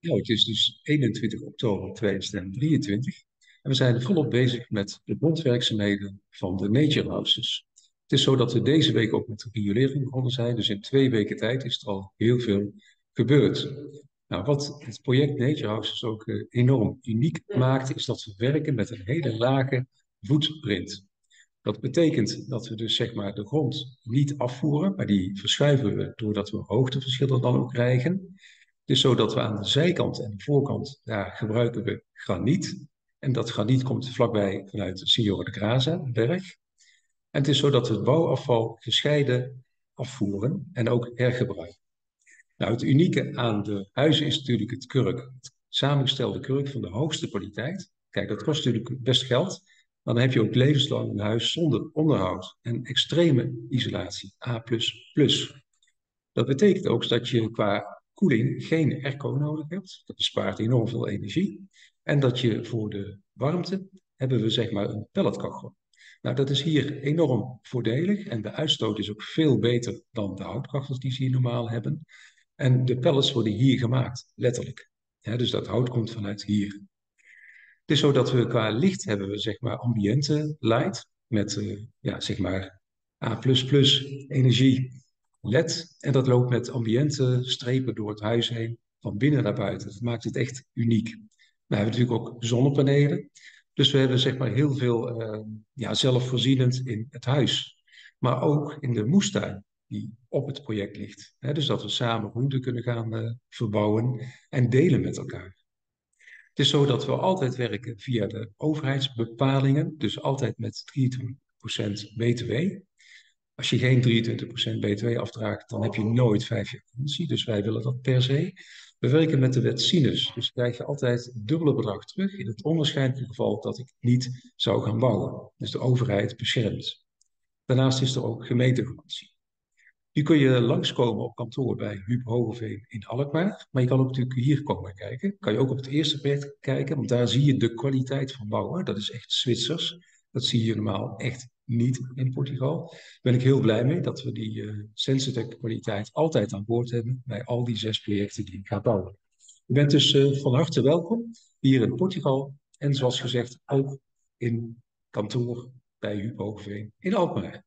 Nou, het is dus 21 oktober 2023 en we zijn volop bezig met de grondwerkzaamheden van de Nature Houses. Het is zo dat we deze week ook met de riolering begonnen zijn, dus in 2 weken tijd is er al heel veel gebeurd. Nou, wat het project Nature Houses ook enorm uniek maakt, is dat we werken met een hele lage footprint. Dat betekent dat we dus zeg maar de grond niet afvoeren, maar die verschuiven we doordat we hoogteverschillen dan ook krijgen. Dus zodat we aan de zijkant en de voorkant, daar gebruiken we graniet. En dat graniet komt vlakbij vanuit Signora de Graza, een berg. En het is zo dat we het bouwafval gescheiden afvoeren en ook hergebruiken. Nou, het unieke aan de huizen is natuurlijk het kurk. Het samengestelde kurk van de hoogste kwaliteit. Kijk, dat kost natuurlijk best geld. Maar dan heb je ook levenslang een huis zonder onderhoud en extreme isolatie, A++. Dat betekent ook dat je qua koeling geen airco nodig hebt. Dat bespaart enorm veel energie. En dat je voor de warmte hebben we zeg maar een pelletkachel. Nou, dat is hier enorm voordelig en de uitstoot is ook veel beter dan de houtkachels die ze hier normaal hebben. En de pellets worden hier gemaakt, letterlijk. Ja, dus dat hout komt vanuit hier. Het is zo dat we qua licht hebben we zeg maar ambiente light met ja, zeg maar A++ energie LED. En dat loopt met ambiente strepen door het huis heen, van binnen naar buiten. Dat maakt het echt uniek. We hebben natuurlijk ook zonnepanelen. Dus we hebben zeg maar heel veel ja, zelfvoorzienend in het huis. Maar ook in de moestuin die op het project ligt. Dus dat we samen groenten kunnen gaan verbouwen en delen met elkaar. Het is zo dat we altijd werken via de overheidsbepalingen, dus altijd met 23% BTW. Als je geen 23% BTW afdraagt, dan heb je nooit 5 jaar garantie. Dus wij willen dat per se. We werken met de wet Sinus. Dus krijg je altijd het dubbele bedrag terug in het onwaarschijnlijke geval dat ik niet zou gaan bouwen. Dus de overheid beschermt. Daarnaast is er ook gemeentegarantie. Nu kun je langskomen op kantoor bij Huub Hogeveen in Alkmaar. Maar je kan ook natuurlijk hier komen kijken. Kan je ook op het eerste project kijken, want daar zie je de kwaliteit van bouwen. Dat is echt Zwitsers. Dat zie je normaal echt niet in Portugal. Daar ben ik heel blij mee dat we die Sensitec kwaliteit altijd aan boord hebben bij al die 6 projecten die ik ga bouwen. Je bent dus van harte welkom hier in Portugal en zoals gezegd ook in kantoor bij Huub Hogeveen in Alkmaar.